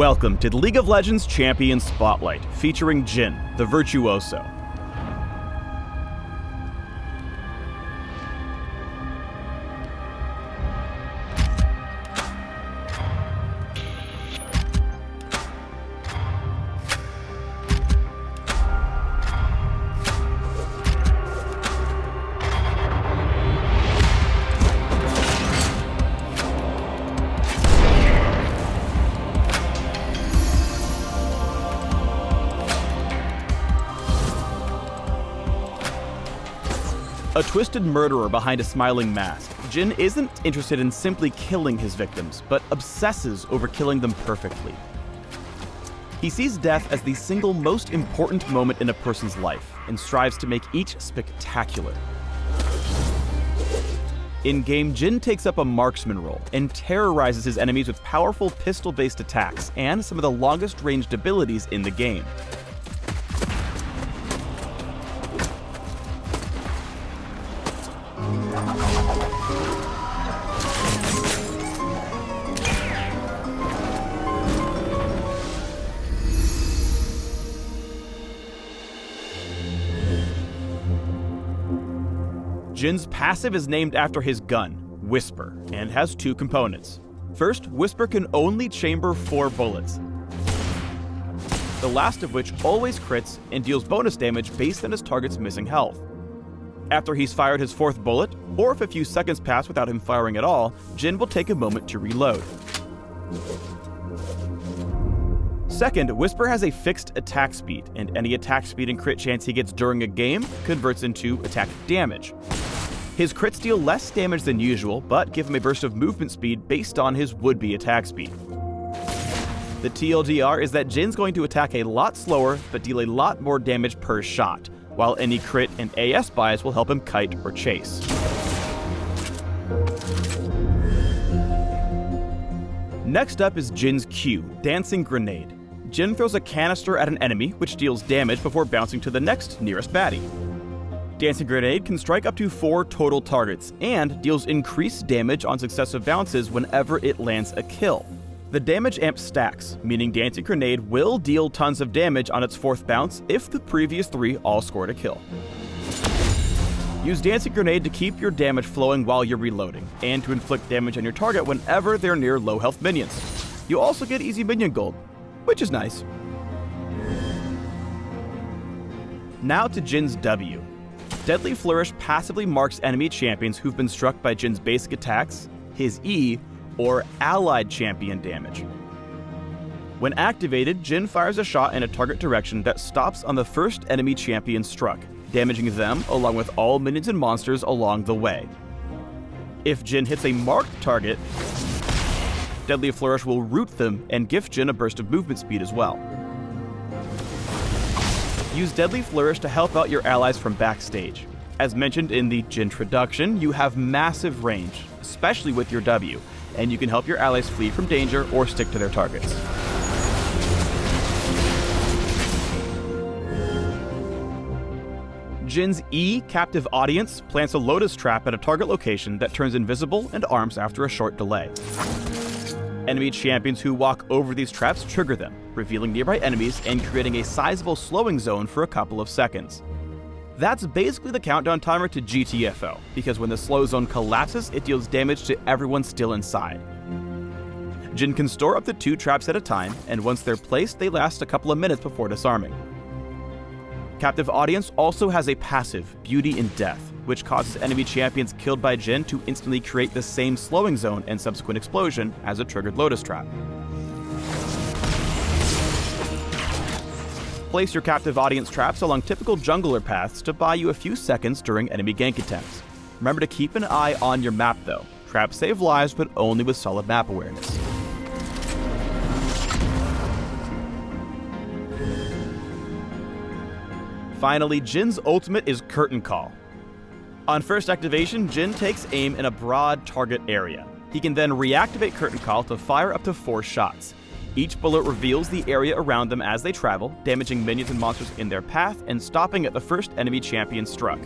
Welcome to the League of Legends Champion Spotlight, featuring Jhin, the Virtuoso. A twisted murderer behind a smiling mask, Jhin isn't interested in simply killing his victims, but obsesses over killing them perfectly. He sees death as the single most important moment in a person's life, and strives to make each spectacular. In-game, Jhin takes up a marksman role, and terrorizes his enemies with powerful pistol-based attacks, and some of the longest-ranged abilities in the game. Jhin's passive is named after his gun, Whisper, and has two components. First, Whisper can only chamber 4 bullets, the last of which always crits and deals bonus damage based on his target's missing health. After he's fired his 4th bullet, or if a few seconds pass without him firing at all, Jhin will take a moment to reload. Second, Whisper has a fixed attack speed, and any attack speed and crit chance he gets during a game converts into attack damage. His crits deal less damage than usual, but give him a burst of movement speed based on his would-be attack speed. The TLDR is that Jhin's going to attack a lot slower, but deal a lot more damage per shot, while any crit and AS bias will help him kite or chase. Next up is Jhin's Q, Dancing Grenade. Jhin throws a canister at an enemy, which deals damage before bouncing to the next nearest baddie. Dancing Grenade can strike up to 4 total targets, and deals increased damage on successive bounces whenever it lands a kill. The damage amp stacks, meaning Dancing Grenade will deal tons of damage on its 4th bounce if the previous 3 all scored a kill. Use Dancing Grenade to keep your damage flowing while you're reloading, and to inflict damage on your target whenever they're near low health minions. You also get easy minion gold, which is nice. Now to Jhin's W. Deadly Flourish passively marks enemy champions who've been struck by Jhin's basic attacks, his E, or allied champion damage. When activated, Jhin fires a shot in a target direction that stops on the first enemy champion struck, damaging them along with all minions and monsters along the way. If Jhin hits a marked target, Deadly Flourish will root them and gift Jhin a burst of movement speed as well. Use Deadly Flourish to help out your allies from backstage. As mentioned in the Jhintroduction, you have massive range, especially with your W, and you can help your allies flee from danger or stick to their targets. Jhin's E, Captive Audience, plants a Lotus Trap at a target location that turns invisible and arms after a short delay. Enemy champions who walk over these traps trigger them, revealing nearby enemies and creating a sizable slowing zone for a couple of seconds. That's basically the countdown timer to GTFO, because when the slow zone collapses, it deals damage to everyone still inside. Jhin can store up to 2 traps at a time, and once they're placed, they last a couple of minutes before disarming. Captive Audience also has a passive, Beauty in Death, which causes enemy champions killed by Jhin to instantly create the same slowing zone and subsequent explosion as a triggered Lotus Trap. Place your Captive Audience traps along typical jungler paths to buy you a few seconds during enemy gank attempts. Remember to keep an eye on your map though. Traps save lives, but only with solid map awareness. Finally, Jhin's ultimate is Curtain Call. On first activation, Jhin takes aim in a broad target area. He can then reactivate Curtain Call to fire up to 4 shots. Each bullet reveals the area around them as they travel, damaging minions and monsters in their path and stopping at the first enemy champion struck.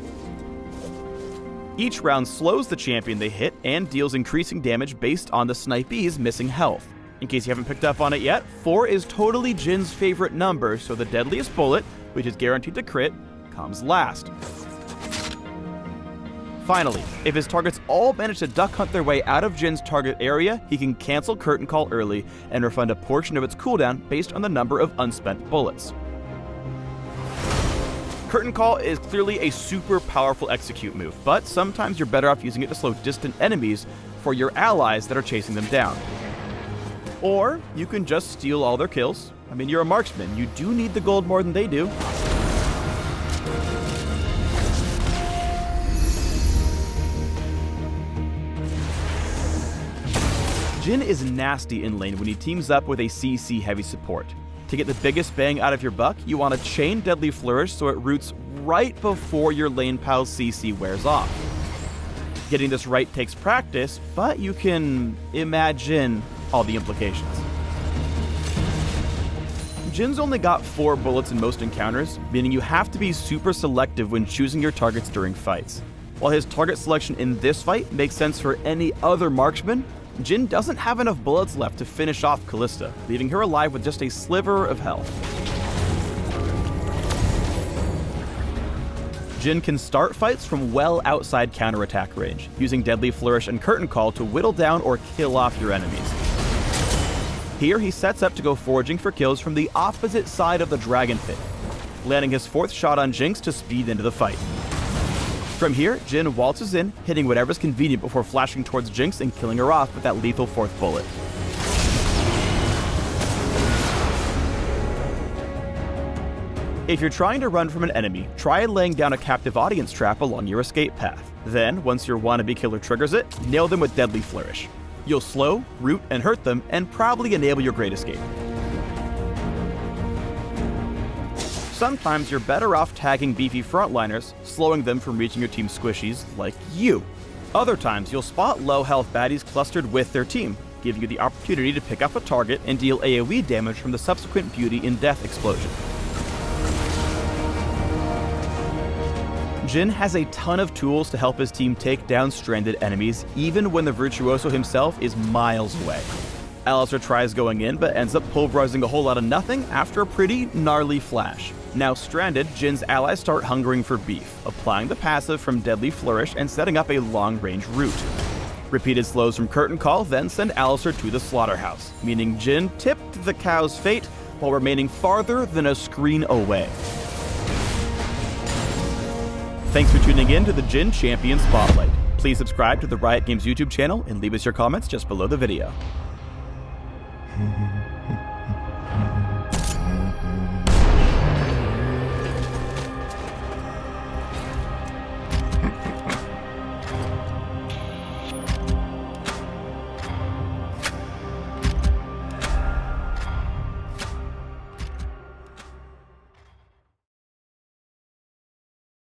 Each round slows the champion they hit and deals increasing damage based on the snipee's missing health. In case you haven't picked up on it yet, 4 is totally Jin's favorite number, so the deadliest bullet, which is guaranteed to crit, comes last. Finally, if his targets all manage to duck hunt their way out of Jin's target area, he can cancel Curtain Call early and refund a portion of its cooldown based on the number of unspent bullets. Curtain Call is clearly a super powerful execute move, but sometimes you're better off using it to slow distant enemies for your allies that are chasing them down. Or you can just steal all their kills. I mean, you're a marksman, you do need the gold more than they do. Jhin is nasty in lane when he teams up with a CC heavy support. To get the biggest bang out of your buck, you want to chain Deadly Flourish so it roots right before your lane pal's CC wears off. Getting this right takes practice, but you can imagine all the implications. Jin's only got 4 bullets in most encounters, meaning you have to be super selective when choosing your targets during fights. While his target selection in this fight makes sense for any other marksman, Jhin doesn't have enough bullets left to finish off Kalista, leaving her alive with just a sliver of health. Jhin can start fights from well outside counterattack range, using Deadly Flourish and Curtain Call to whittle down or kill off your enemies. Here he sets up to go foraging for kills from the opposite side of the Dragon Pit, landing his 4th shot on Jinx to speed into the fight. From here, Jhin waltzes in, hitting whatever's convenient before flashing towards Jinx and killing her off with that lethal 4th bullet. If you're trying to run from an enemy, try laying down a captive audience trap along your escape path. Then, once your wannabe killer triggers it, nail them with Deadly Flourish. You'll slow, root, and hurt them, and probably enable your Great Escape. Sometimes you're better off tagging beefy frontliners, slowing them from reaching your team's squishies, like you. Other times you'll spot low health baddies clustered with their team, giving you the opportunity to pick up a target and deal AoE damage from the subsequent Beauty in Death explosion. Jhin has a ton of tools to help his team take down stranded enemies, even when the Virtuoso himself is miles away. Alistar tries going in, but ends up pulverizing a whole lot of nothing after a pretty gnarly flash. Now stranded, Jin's allies start hungering for beef, applying the passive from Deadly Flourish and setting up a long-range route. Repeated slows from Curtain Call then send Alistar to the slaughterhouse, meaning Jhin tipped the cow's fate while remaining farther than a screen away. Thanks for tuning in to the Jhin Champion Spotlight. Please subscribe to the Riot Games YouTube channel and leave us your comments just below the video.